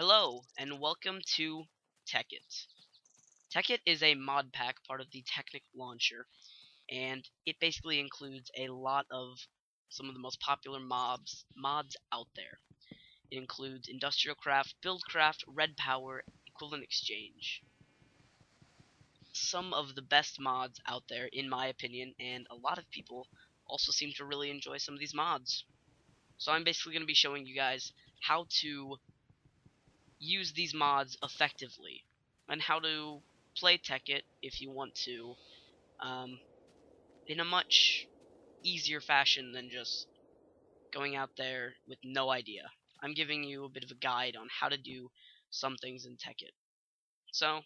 Hello, and welcome to Tekkit. Tekkit is a mod pack part of the Technic launcher, and it basically includes a lot of some of the most popular mods out there. It includes Industrial Craft, Buildcraft, Red Power, Equivalent Exchange. Some of the best mods out there, in my opinion, and a lot of people also seem to really enjoy some of these mods. So I'm basically going to be showing you guys how to use these mods effectively and how to play Tekkit if you want to in a much easier fashion than just going out there with no idea. I'm giving you a bit of a guide on how to do some things in Tekkit. So,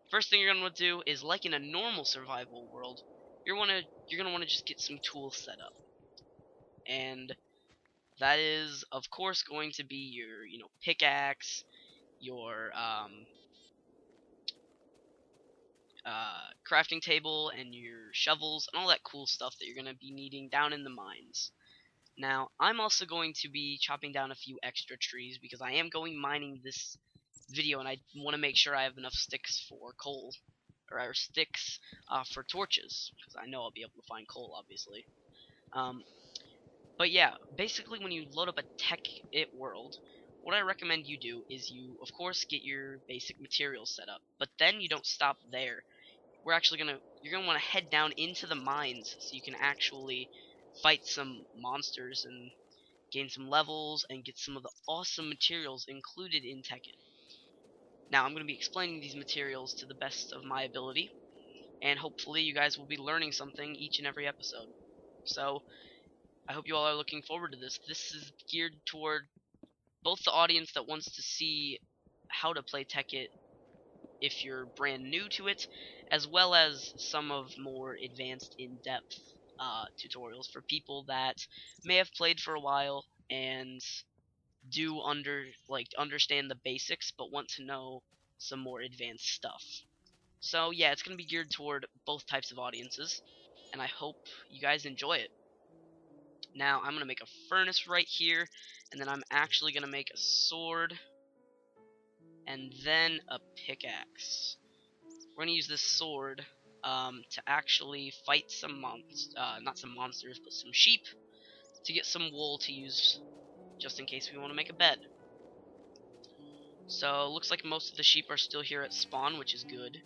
first thing you're going to want to do is, like in a normal survival world, you're going to want to just get some tools set up. And that is, of course, going to be your, pickaxe, your crafting table and your shovels and all that cool stuff that you're going to be needing down in the mines. Now, I'm also going to be chopping down a few extra trees because I am going mining this video and I want to make sure I have enough sticks for coal, or sticks for torches, because I know I'll be able to find coal, obviously. But yeah, basically when you load up a Tekkit world, what I recommend you do is you, of course, get your basic materials set up, but then you don't stop there. You're gonna want to head down into the mines so you can actually fight some monsters and gain some levels and get some of the awesome materials included in Tekkit. Now I'm going to be explaining these materials to the best of my ability, and hopefully you guys will be learning something each and every episode. So I hope you all are looking forward to this. This is geared toward both the audience that wants to see how to play Tekkit if you're brand new to it, as well as some of more advanced, in-depth tutorials for people that may have played for a while and do understand the basics, but want to know some more advanced stuff. So yeah, it's going to be geared toward both types of audiences, and I hope you guys enjoy it. Now, I'm going to make a furnace right here, and then I'm actually going to make a sword, and then a pickaxe. We're going to use this sword to actually fight some not some monsters, but some sheep, to get some wool to use just in case we want to make a bed. So, looks like most of the sheep are still here at spawn, which is good.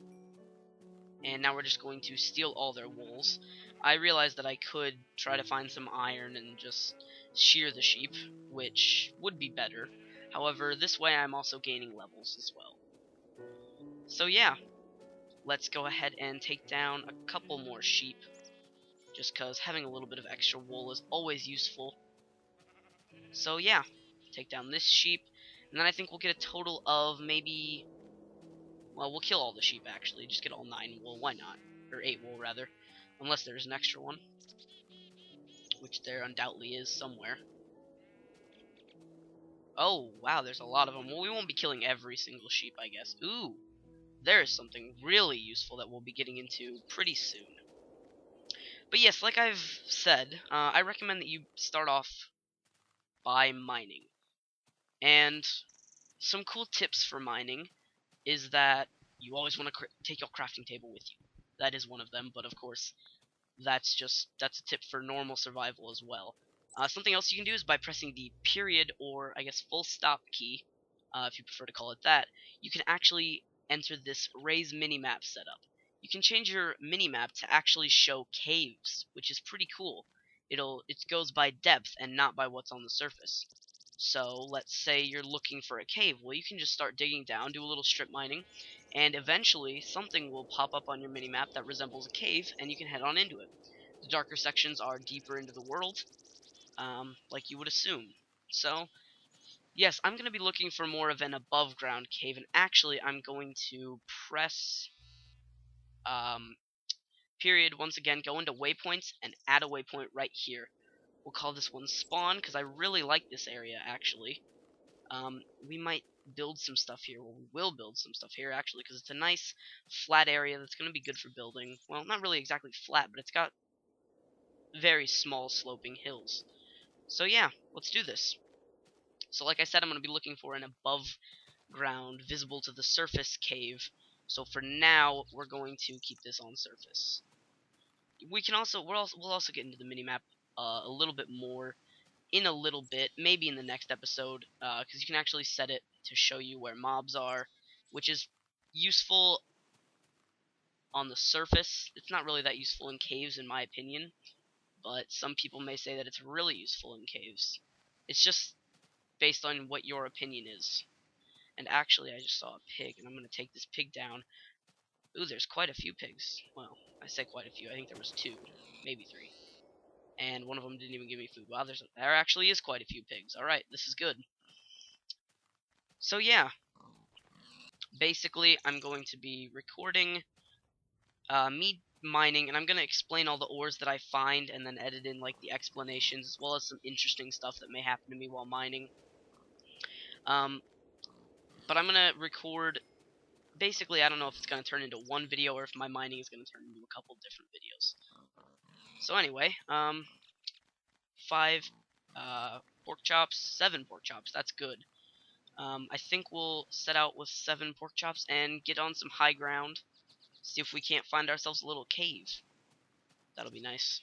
And now we're just going to steal all their wools. I realized that I could try to find some iron and just shear the sheep, which would be better. However, this way I'm also gaining levels as well. So yeah, let's go ahead and take down a couple more sheep, just because having a little bit of extra wool is always useful. So yeah, take down this sheep, and then I think we'll get a total of maybe, well, we'll kill all the sheep actually, just get all 9 wool, why not? Or 8 wool rather, unless there's an extra one, which there undoubtedly is somewhere. Oh, wow, there's a lot of them. Well, we won't be killing every single sheep, I guess. Ooh, there is something really useful that we'll be getting into pretty soon. But yes, like I've said, I recommend that you start off by mining. And some cool tips for mining is that you always want to take your crafting table with you. That is one of them, but of course, that's a tip for normal survival as well. Something else you can do is by pressing the period, or I guess full stop key, if you prefer to call it that, you can actually enter this raise minimap setup. You can change your minimap to actually show caves, which is pretty cool. It goes by depth and not by what's on the surface. So let's say you're looking for a cave. Well, you can just start digging down, do a little strip mining, and eventually something will pop up on your minimap that resembles a cave, and you can head on into it. The darker sections are deeper into the world, like you would assume. So, yes, I'm going to be looking for more of an above ground cave, and actually I'm going to press period once again, go into waypoints, and add a waypoint right here. We'll call this one spawn, because I really like this area, actually. We might build some stuff here. Well, we will build some stuff here, actually, because it's a nice flat area that's going to be good for building. Well, not really exactly flat, but it's got very small sloping hills. So yeah, let's do this. So like I said, I'm going to be looking for an above ground, visible to the surface cave. So for now, we're going to keep this on surface. We can also, we'll also get into the minimap a little bit more in a little bit, maybe in the next episode, because you can actually set it to show you where mobs are, which is useful on the surface. It's not really that useful in caves, in my opinion, but some people may say that it's really useful in caves. It's just based on what your opinion is. And actually, I just saw a pig, and I'm going to take this pig down. Ooh, there's quite a few pigs. Well, I say quite a few. I think there was 2, maybe 3. And one of them didn't even give me food. Wow, there actually is quite a few pigs. Alright, this is good. So yeah, basically, I'm going to be recording me mining, and I'm going to explain all the ores that I find, and then edit in like the explanations, as well as some interesting stuff that may happen to me while mining. But I'm going to record, basically, I don't know if it's going to turn into one video, or if my mining is going to turn into a couple different videos. So anyway, 5 pork chops, 7 pork chops, that's good. I think we'll set out with 7 pork chops and get on some high ground. See if we can't find ourselves a little cave. That'll be nice.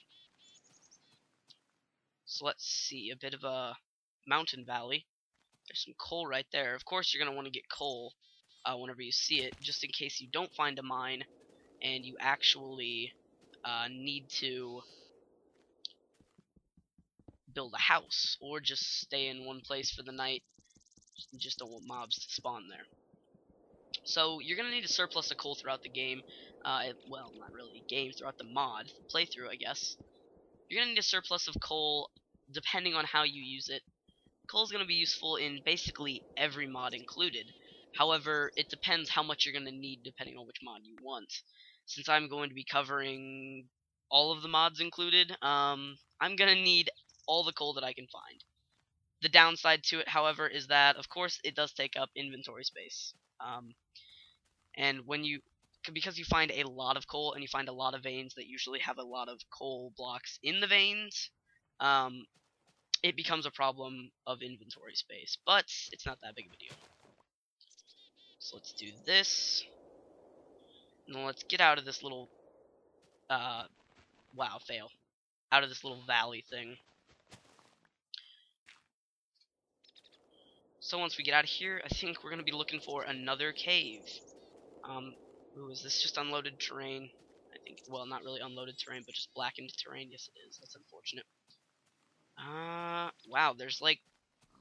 So let's see, a bit of a mountain valley. There's some coal right there. Of course you're going to want to get coal whenever you see it, just in case you don't find a mine and you actually need to build a house, or just stay in one place for the night. You just don't want mobs to spawn there. So you're going to need a surplus of coal throughout the game. Well, not really game, throughout the mod, playthrough, I guess. You're going to need a surplus of coal depending on how you use it. Coal is going to be useful in basically every mod included. However, it depends how much you're going to need depending on which mod you want. Since I'm going to be covering all of the mods included, I'm going to need all the coal that I can find. The downside to it, however, is that, of course, it does take up inventory space. And because you find a lot of coal and you find a lot of veins that usually have a lot of coal blocks in the veins, it becomes a problem of inventory space. But it's not that big of a deal. So let's do this. And then let's get out of this little, wow, fail. Out of this little valley thing. So once we get out of here, I think we're going to be looking for another cave. Ooh, is this just unloaded terrain? I think, well, not really unloaded terrain, but just blackened terrain. Yes, it is. That's unfortunate. Wow, there's like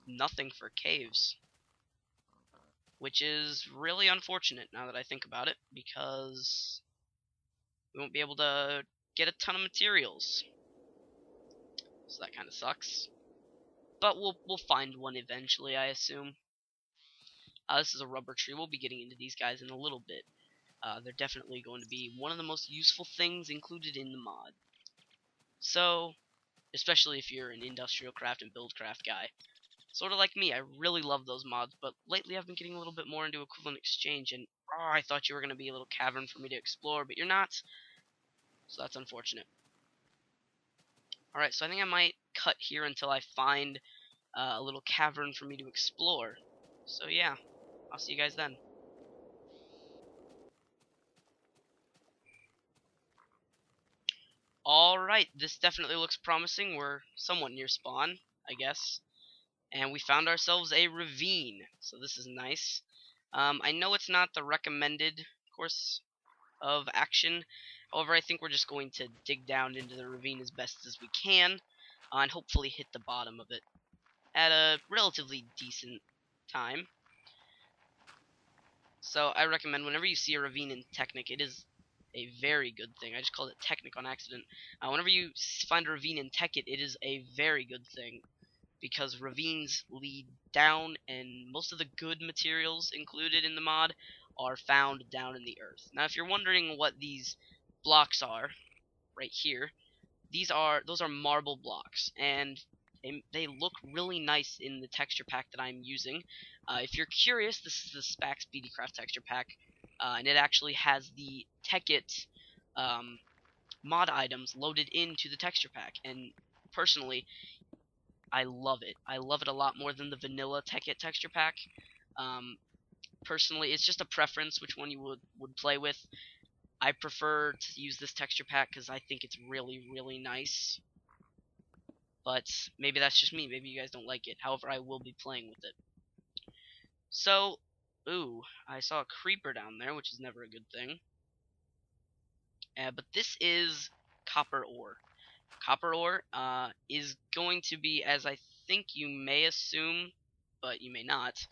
nothing for caves. Which is really unfortunate now that I think about it, because we won't be able to get a ton of materials. So that kind of sucks. But we'll find one eventually, I assume. This is a rubber tree. We'll be getting into these guys in a little bit. They're definitely going to be one of the most useful things included in the mod. So, especially if you're an industrial craft and buildcraft guy. Sort of like me, I really love those mods, but lately I've been getting a little bit more into equivalent exchange, and I thought you were going to be a little cavern for me to explore, but you're not. So that's unfortunate. Alright, so I think I might cut here until I find a little cavern for me to explore. So yeah, I'll see you guys then. Alright, this definitely looks promising. We're somewhat near spawn, I guess. And we found ourselves a ravine, so this is nice. I know it's not the recommended course of action. However, I think we're just going to dig down into the ravine as best as we can, and hopefully hit the bottom of it at a relatively decent time. So I recommend whenever you see a ravine in Technic, it is a very good thing. I just called it Technic on accident. Whenever you find a ravine in Tekkit, it is a very good thing, because ravines lead down, and most of the good materials included in the mod are found down in the earth. Now, if you're wondering what these blocks are, right here, those are marble blocks, and they look really nice in the texture pack that I'm using. If you're curious, this is the Spax BDcraft texture pack, and it actually has the Tekkit mod items loaded into the texture pack. And personally, I love it. I love it a lot more than the vanilla Tekkit texture pack. Personally, it's just a preference which one you would play with. I prefer to use this texture pack because I think it's really, really nice. But maybe that's just me. Maybe you guys don't like it. However, I will be playing with it. So, ooh, I saw a creeper down there, which is never a good thing. But this is copper ore. Copper ore is going to be, as I think you may assume, but you may not,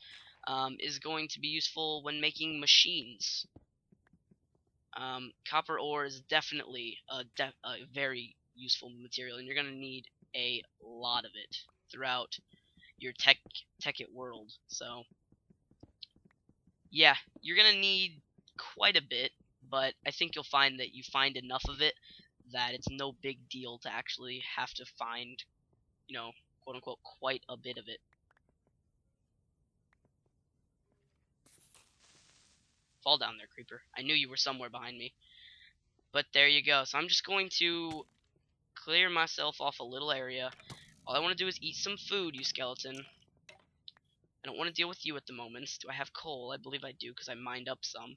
is going to be useful when making machines. Copper ore is definitely a very useful material, and you're going to need a lot of it throughout your Tekkit world. So, yeah, you're going to need quite a bit, but I think you'll find that you find enough of it that it's no big deal to actually have to find, you know, quote-unquote, quite a bit of it. Fall down there, creeper. I knew you were somewhere behind me. But there you go. So I'm just going to clear myself off a little area. All I want to do is eat some food, you skeleton. I don't want to deal with you at the moment. Do I have coal? I believe I do, because I mined up some.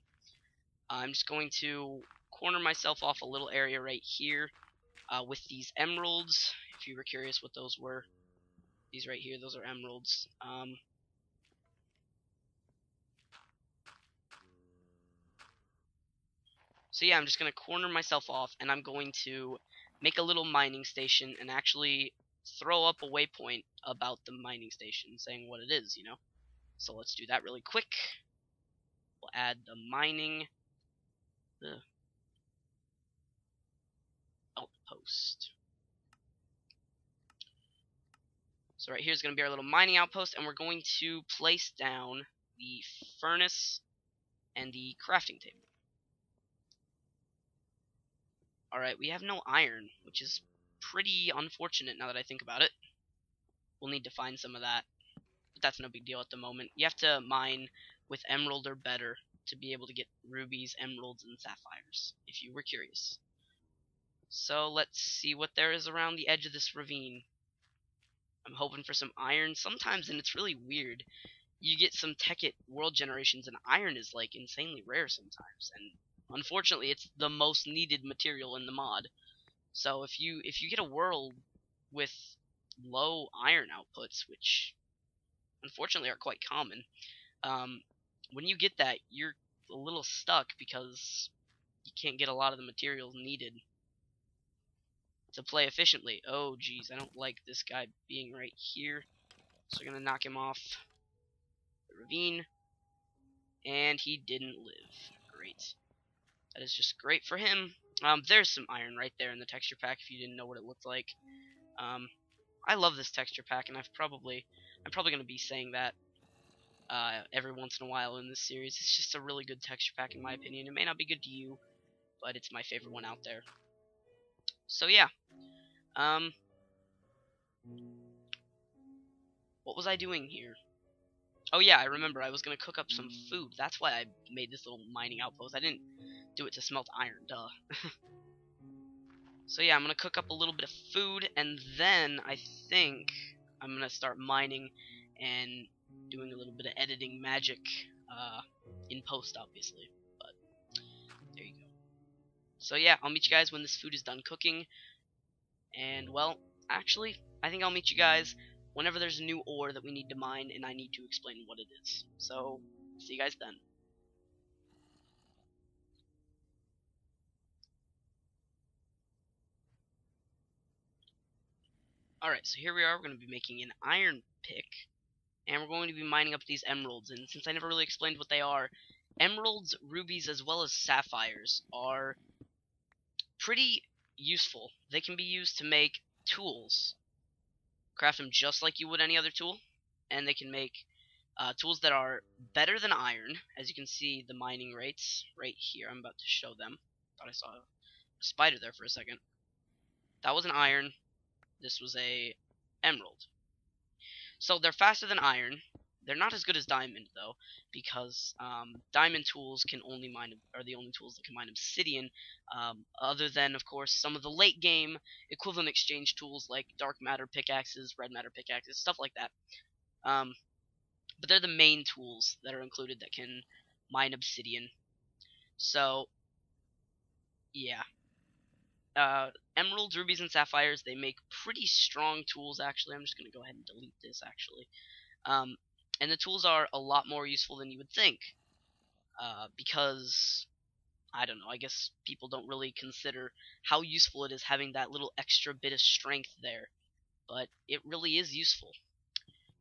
I'm just going to corner myself off a little area right here with these emeralds. If you were curious what those were, these right here, those are emeralds. So yeah, I'm just going to corner myself off, and I'm going to make a little mining station and actually throw up a waypoint about the mining station, saying what it is, you know. So let's do that really quick. We'll add the mining outpost. So right here is going to be our little mining outpost, and we're going to place down the furnace and the crafting table. Alright, we have no iron, which is pretty unfortunate now that I think about it. We'll need to find some of that, but that's no big deal at the moment. You have to mine with emerald or better to be able to get rubies, emeralds, and sapphires, if you were curious. So let's see what there is around the edge of this ravine. I'm hoping for some iron sometimes, and it's really weird. You get some Tekkit world generations, and iron is like insanely rare sometimes, and unfortunately it's the most needed material in the mod. So if you get a world with low iron outputs, which unfortunately are quite common, when you get that, you're a little stuck because you can't get a lot of the materials needed to play efficiently. Oh geez, I don't like this guy being right here, so we're gonna knock him off the ravine, and he didn't live. Great. That is just great for him. There's some iron right there in the texture pack if you didn't know what it looked like. I love this texture pack, and I'm probably gonna be saying that every once in a while in this series. It's just a really good texture pack in my opinion. It may not be good to you, but it's my favorite one out there. So yeah. What was I doing here? Oh yeah, I remember I was gonna cook up some food. That's why I made this little mining outpost. I didn't do it to smelt iron, duh. So yeah, I'm gonna cook up a little bit of food, and then I think I'm gonna start mining and doing a little bit of editing magic in post, obviously. But there you go. So yeah, I'll meet you guys when this food is done cooking. And well, actually, I think I'll meet you guys whenever there's a new ore that we need to mine and I need to explain what it is. So, see you guys then. Alright, so here we are. We're going to be making an iron pick, and we're going to be mining up these emeralds. And since I never really explained what they are, emeralds, rubies, as well as sapphires are pretty useful. They can be used to make tools. Craft them just like you would any other tool, and they can make tools that are better than iron. As you can see, the mining rates right here. I'm about to show them. Thought I saw a spider there for a second. That was an iron. This was a emerald. So they're faster than iron. They're not as good as diamond though, because diamond tools can only mine are the only tools that can mine obsidian. Other than of course some of the late game equivalent exchange tools like dark matter pickaxes, red matter pickaxes, stuff like that. But they're the main tools that are included that can mine obsidian. So yeah, emeralds, rubies, and sapphires, they make pretty strong tools actually. I'm just gonna go ahead and delete this actually. And the tools are a lot more useful than you would think, because I don't know, I guess people don't really consider how useful it is having that little extra bit of strength there, but it really is useful.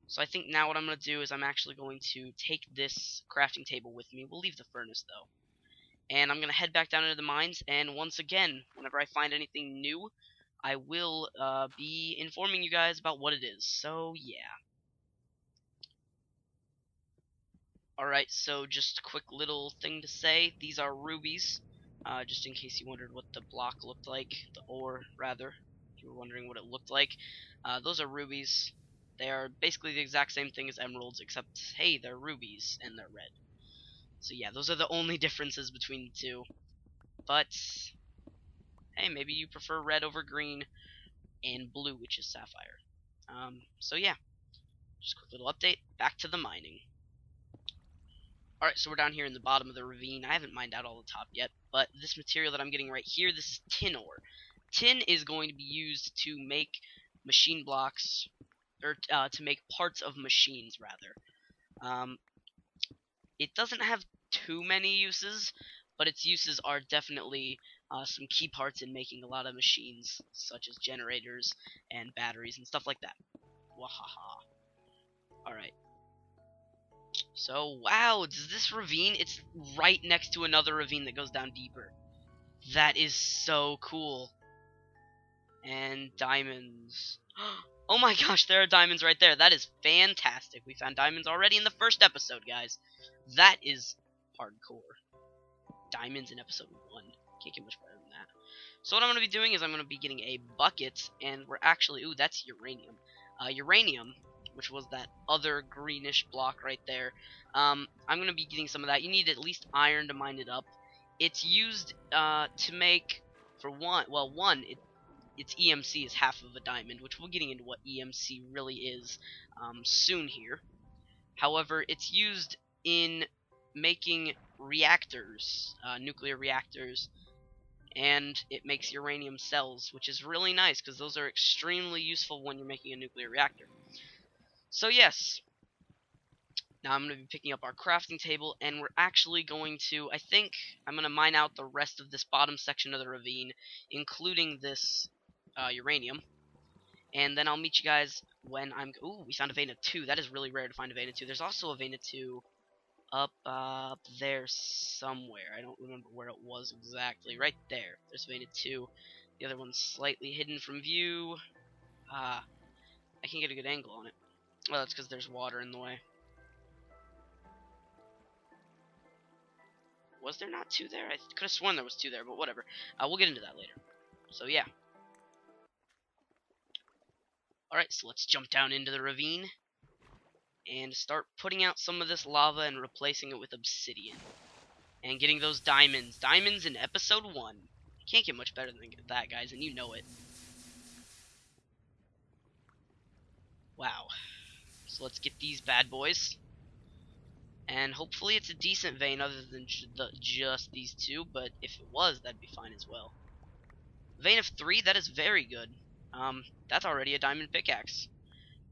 So I think now what I'm going to do is I'm actually going to take this crafting table with me. We'll leave the furnace though. And I'm going to head back down into the mines, and once again, whenever I find anything new, I will be informing you guys about what it is. So yeah. Alright, so just a quick little thing to say. These are rubies, just in case you wondered what the block looked like, the ore rather, if you were wondering what it looked like. Those are rubies. They are basically the exact same thing as emeralds, except, hey, they're rubies, and they're red. So yeah, those are the only differences between the two. But, hey, maybe you prefer red over green, and blue, which is sapphire. So yeah, just a quick little update. Back to the mining. Alright, so we're down here in the bottom of the ravine. I haven't mined out all the top yet, but this material that I'm getting right here, this is tin ore. Tin is going to be used to make machine blocks, or to make parts of machines, rather. It doesn't have too many uses, but its uses are definitely some key parts in making a lot of machines, such as generators and batteries and stuff like that. Wahaha. Alright. So, wow, does this ravine, it's right next to another ravine that goes down deeper. That is so cool. And diamonds. Oh my gosh, there are diamonds right there. That is fantastic. We found diamonds already in the first episode, guys. That is hardcore. Diamonds in episode 1. Can't get much better than that. So what I'm going to be doing is I'm going to be getting a bucket, and we're actually, ooh, that's uranium. Uranium, which was that other greenish block right there. I'm going to be getting some of that. You need at least iron to mine it up. It's used to make, for one, well, its EMC is half of a diamond, which we'll getting into what EMC really is soon here. However, it's used in making reactors, nuclear reactors, and it makes uranium cells, which is really nice because those are extremely useful when you're making a nuclear reactor. So yes, now I'm going to be picking up our crafting table, and we're actually going to, I think, I'm going to mine out the rest of this bottom section of the ravine, including this uranium, and then I'll meet you guys when I'm, ooh, we found a vein of 2, that is really rare to find a vein of 2, there's also a vein of 2 up there somewhere, I don't remember where it was exactly, right there, there's a vein of 2, the other one's slightly hidden from view, I can't get a good angle on it, well, that's because there's water in the way. Was there not 2 there? I could have sworn there was 2 there, but whatever. We'll get into that later. So yeah. Alright, so let's jump down into the ravine and start putting out some of this lava and replacing it with obsidian. And getting those diamonds. Diamonds in episode 1. Can't get much better than that, guys, and you know it. Wow. So let's get these bad boys. And hopefully it's a decent vein other than just these 2, but if it was, that'd be fine as well. Vein of 3, that is very good. That's already a diamond pickaxe.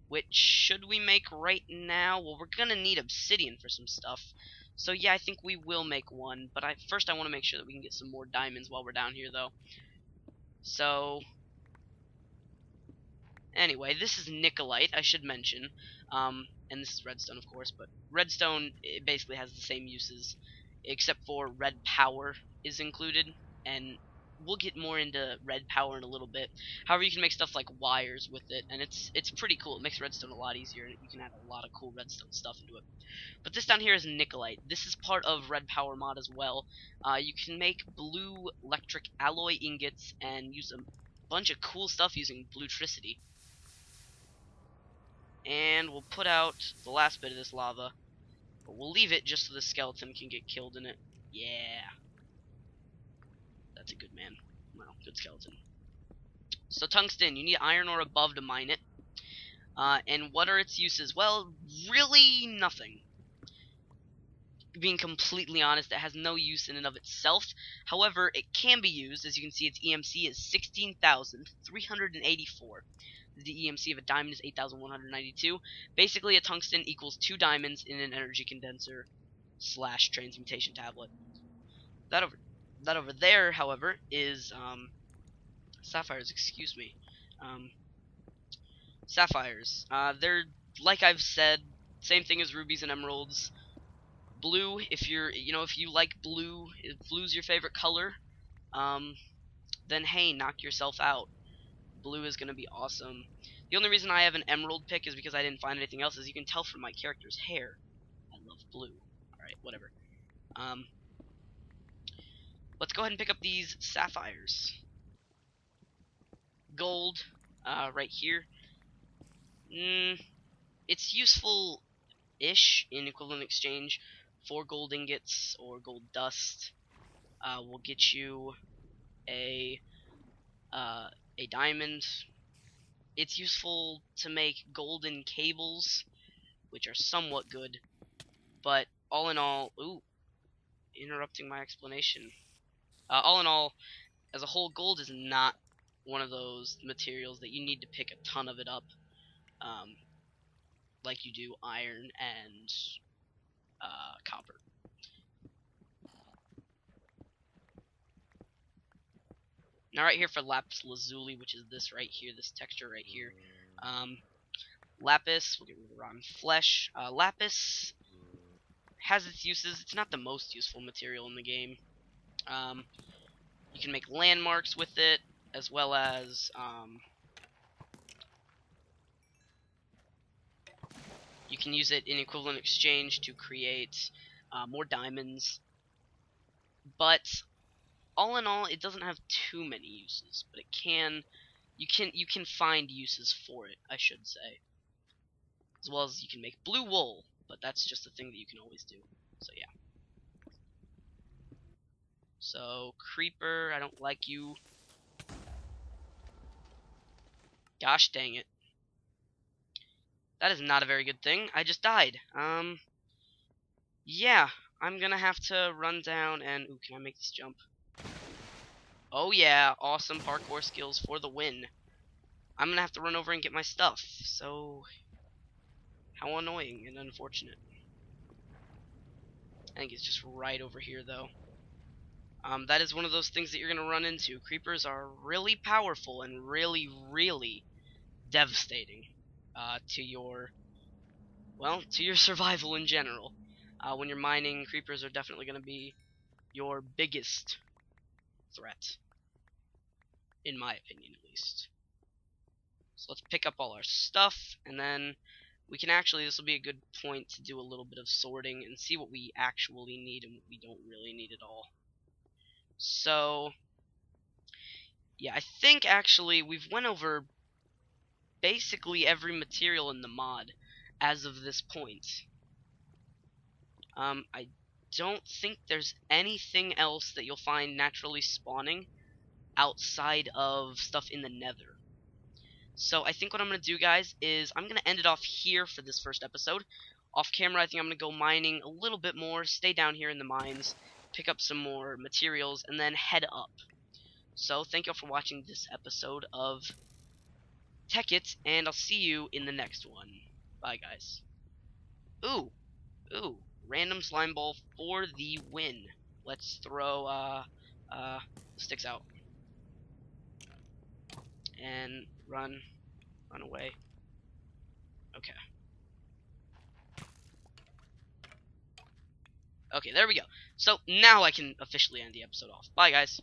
Which, should we make right now? Well, we're gonna need obsidian for some stuff. So yeah, I think we will make one, but first I want to make sure that we can get some more diamonds while we're down here, though. So, anyway, this is Nikolite, I should mention. And this is redstone, of course, but redstone, it basically has the same uses, except for red power is included, and we'll get more into red power in a little bit. However, you can make stuff like wires with it, and it's pretty cool. It makes redstone a lot easier, and you can add a lot of cool redstone stuff into it. But this down here is Nikolite. This is part of red power mod as well. You can make blue electric alloy ingots and use a bunch of cool stuff using bluetricity. And we'll put out the last bit of this lava. But we'll leave it just so the skeleton can get killed in it. Yeah. That's a good man. Well, good skeleton. So tungsten, you need iron ore above to mine it. And what are its uses? Well, really nothing. Being completely honest, it has no use in and of itself. However, it can be used. As you can see, its EMC is 16,384. The EMC of a diamond is 8,192. Basically, a tungsten equals 2 diamonds in an energy condenser / transmutation tablet. That over there, however, is sapphires. Excuse me. Sapphires. They're, like I've said, same thing as rubies and emeralds. Blue, if you like blue, if blue's your favorite color, then hey, knock yourself out. Blue is gonna be awesome. The only reason I have an emerald pick is because I didn't find anything else. As you can tell from my character's hair, I love blue. Alright, whatever. Let's go ahead and pick up these sapphires. Gold, right here. It's useful-ish in equivalent exchange. 4 gold ingots or gold dust will get you a diamond. It's useful to make golden cables, which are somewhat good, but all in all, interrupting my explanation. All in all, as a whole, gold is not one of those materials that you need to pick a ton of it up, like you do iron and copper. Now right here for lapis lazuli, which is this right here, this texture right here. Lapis, we'll get rid of the rotten flesh. Lapis has its uses. It's not the most useful material in the game. You can make landmarks with it, as well as you can use it in equivalent exchange to create more diamonds. But all in all, it doesn't have too many uses, but you can find uses for it, I should say. As well as you can make blue wool, but that's just a thing that you can always do. So yeah. So creeper, I don't like you. Gosh dang it. That is not a very good thing. I just died. Yeah, I'm gonna have to run down and ooh, can I make this jump? Oh yeah, awesome parkour skills for the win. I'm gonna have to run over and get my stuff, so how annoying and unfortunate. I think it's just right over here though. That is one of those things that you're gonna run into. Creepers are really powerful and really, really devastating to your survival in general. When you're mining, creepers are definitely gonna be your biggest threat, in my opinion at least. So let's pick up all our stuff, and then we can actually, this will be a good point to do a little bit of sorting and see what we actually need and what we don't really need at all. So yeah, I think actually we've went over basically every material in the mod as of this point. I don't think there's anything else that you'll find naturally spawning outside of stuff in the nether. So I think what I'm going to do, guys, is I'm going to end it off here for this first episode. Off camera, I think I'm going to go mining a little bit more, stay down here in the mines, pick up some more materials, and then head up. So thank you all for watching this episode of Tekkit, and I'll see you in the next one. Bye, guys. Ooh, random slime ball for the win. Let's throw the sticks out and run away. Okay. Okay, there we go. So now I can officially end the episode off. Bye, guys.